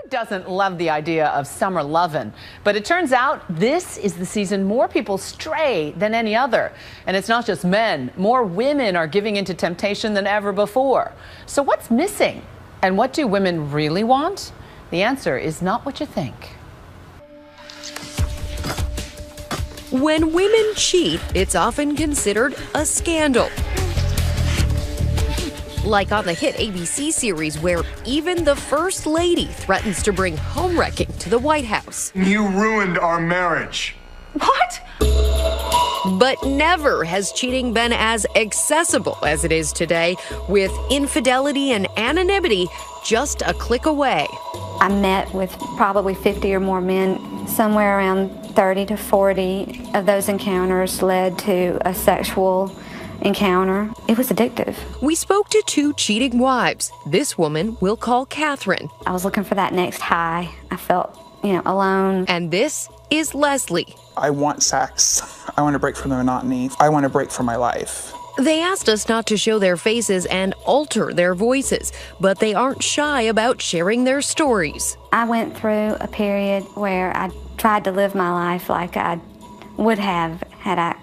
Doesn't love the idea of summer lovin', but it turns out this is the season more people stray than any other. And it's not just men. More women are giving into temptation than ever before. So what's missing? And what do women really want? The answer is not what you think. When women cheat, it's often considered a scandal. Like on the hit ABC series where even the First Lady threatens to bring home wrecking to the White House. You ruined our marriage. What? But never has cheating been as accessible as it is today, with infidelity and anonymity just a click away. I met with probably 50 or more men. Somewhere around 30 to 40 of those encounters led to a sexual encounter. It was addictive. We spoke to two cheating wives. This woman we'll call Catherine. I was looking for that next high. I felt, alone. And this is Leslie. I want sex. I want to break from the monotony. I want to break from my life. They asked us not to show their faces and alter their voices, but they aren't shy about sharing their stories. I went through a period where I tried to live my life like I would have had I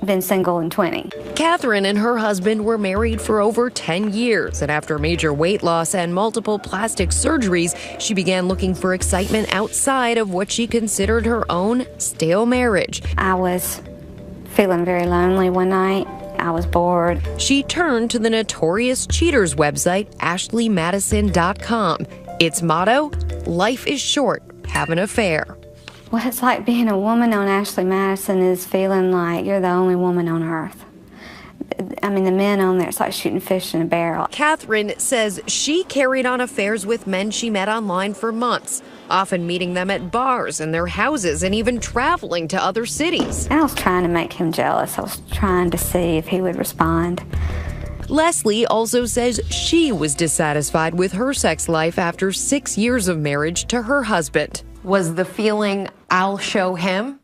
been single in 20. Catherine and her husband were married for over 10 years, and after major weight loss and multiple plastic surgeries, she began looking for excitement outside of what she considered her own stale marriage. I was feeling very lonely one night. I was bored. She turned to the notorious cheaters website, AshleyMadison.com. Its motto, "Life is short, have an affair." What it's like being a woman on Ashley Madison is feeling like you're the only woman on earth. I mean, the men on there, it's like shooting fish in a barrel. Catherine says she carried on affairs with men she met online for months, often meeting them at bars and their houses and even traveling to other cities. I was trying to make him jealous. I was trying to see if he would respond. Leslie also says she was dissatisfied with her sex life after 6 years of marriage to her husband. Was the feeling, I'll show him,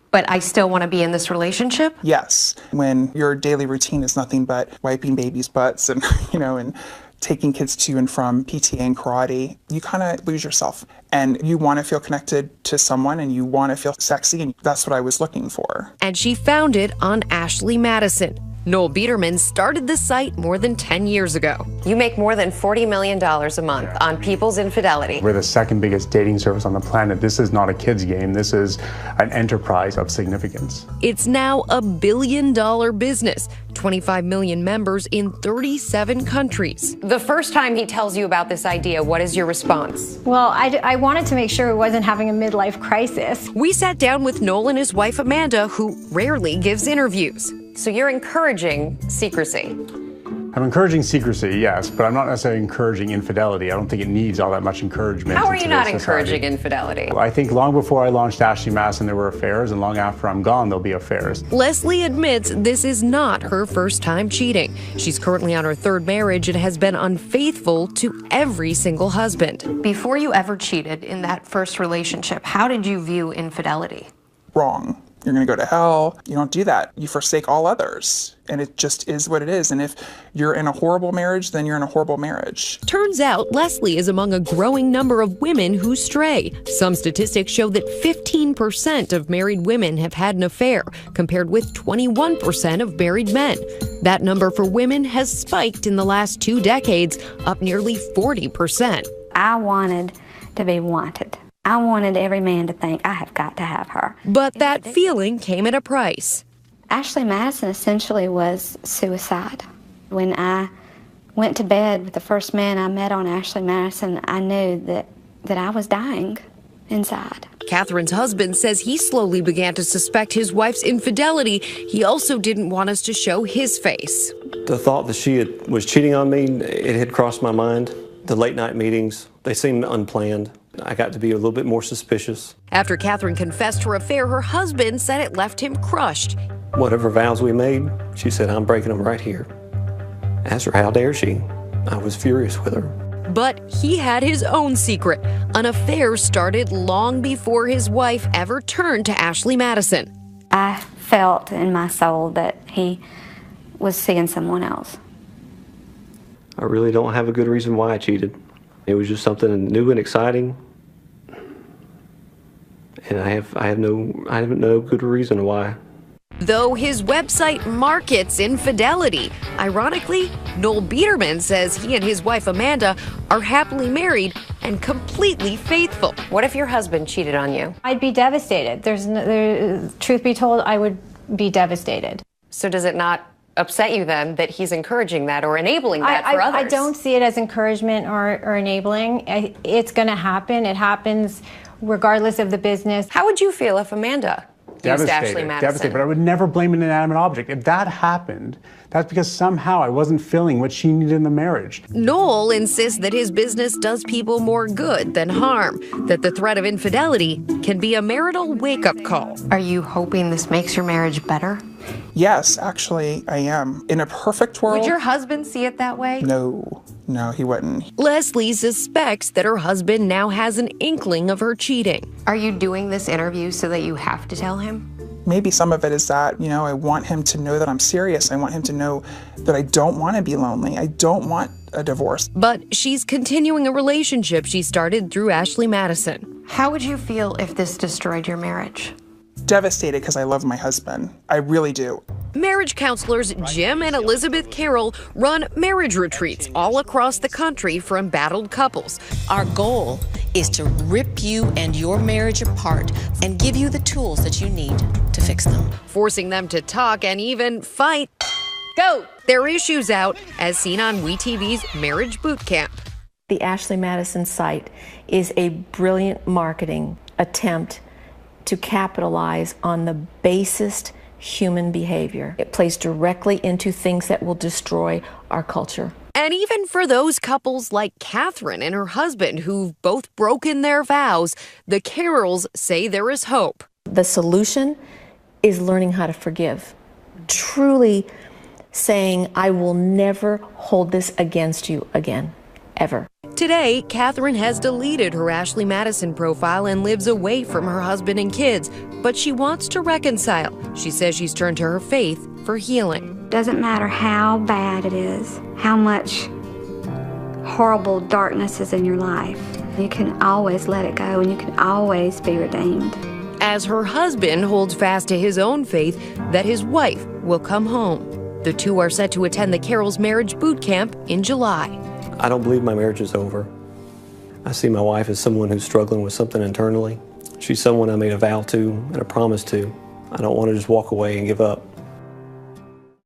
but I still want to be in this relationship? Yes. When your daily routine is nothing but wiping babies' butts and, and taking kids to and from PTA and karate, you kind of lose yourself. And you want to feel connected to someone and you want to feel sexy, and that's what I was looking for. And she found it on Ashley Madison. Noel Biederman started the site more than 10 years ago. You make more than $40 million a month on people's infidelity. We're the second biggest dating service on the planet. This is not a kid's game. This is an enterprise of significance. It's now a $1 billion business, 25 million members in 37 countries. The first time he tells you about this idea, what is your response? Well, I wanted to make sure he wasn't having a midlife crisis. We sat down with Noel and his wife Amanda, who rarely gives interviews. So you're encouraging secrecy? I'm encouraging secrecy, yes, but I'm not necessarily encouraging infidelity. I don't think it needs all that much encouragement. How are you not society. encouraging infidelity? I think long before I launched Ashley Madison, there were affairs, and long after I'm gone, there'll be affairs. Leslie admits this is not her first time cheating. She's currently on her third marriage and has been unfaithful to every single husband. Before you ever cheated in that first relationship, how did you view infidelity? Wrong. You're going to go to hell. You don't do that. You forsake all others. And it just is what it is. And if you're in a horrible marriage, then you're in a horrible marriage. Turns out Leslie is among a growing number of women who stray. Some statistics show that 15% of married women have had an affair, compared with 21% of married men. That number for women has spiked in the last 2 decades, up nearly 40%. I wanted to be wanted. I wanted every man to think, I have got to have her. But that feeling came at a price. Ashley Madison essentially was suicide. When I went to bed with the first man I met on Ashley Madison, I knew that I was dying inside. Catherine's husband says he slowly began to suspect his wife's infidelity. He also didn't want us to show his face. The thought that she was cheating on me, it had crossed my mind. The late night meetings, they seemed unplanned. I got to be a little bit more suspicious. After Catherine confessed her affair, her husband said it left him crushed. Whatever vows we made, she said, I'm breaking them right here. Asked her, how dare she? I was furious with her. But he had his own secret. An affair started long before his wife ever turned to Ashley Madison. I felt in my soul that he was seeing someone else. I really don't have a good reason why I cheated. It was just something new and exciting. And I have no good reason why. Though his website markets infidelity, ironically, Noel Biederman says he and his wife Amanda are happily married and completely faithful. What if your husband cheated on you? I'd be devastated. Truth be told, I would be devastated. So does it not upset you then that he's encouraging that or enabling that for others? I don't see it as encouragement or enabling. It's going to happen. It happens regardless of the business. How would you feel if Amanda used Ashley Madison? Devastated, but I would never blame an inanimate object. If that happened, that's because somehow I wasn't feeling what she needed in the marriage. Noel insists that his business does people more good than harm, that the threat of infidelity can be a marital wake-up call. Are you hoping this makes your marriage better? Yes, actually, I am. In a perfect world... Would your husband see it that way? No, he wouldn't. Leslie suspects that her husband now has an inkling of her cheating. Are you doing this interview so that you have to tell him? Maybe some of it is that, I want him to know that I'm serious. I want him to know that I don't want to be lonely. I don't want a divorce. But she's continuing a relationship she started through Ashley Madison. How would you feel if this destroyed your marriage? Devastated because I love my husband. I really do. Marriage counselors Jim and Elizabeth Carroll run marriage retreats all across the country for embattled couples. Our goal is to rip you and your marriage apart and give you the tools that you need to fix them. Forcing them to talk and even fight their issues out, as seen on WeTV's Marriage Boot Camp. The Ashley Madison site is a brilliant marketing attempt to capitalize on the basest human behavior. It plays directly into things that will destroy our culture. And even for those couples like Catherine and her husband who've both broken their vows, the Carrolls say there is hope. The solution is learning how to forgive. Truly saying, I will never hold this against you again, ever. Today, Catherine has deleted her Ashley Madison profile and lives away from her husband and kids, but she wants to reconcile. She says she's turned to her faith for healing. Doesn't matter how bad it is, how much horrible darkness is in your life. You can always let it go and you can always be redeemed. As her husband holds fast to his own faith that his wife will come home. The two are set to attend the Carrolls Marriage Boot Camp in July. I don't believe my marriage is over. I see my wife as someone who's struggling with something internally. She's someone I made a vow to and a promise to. I don't want to just walk away and give up.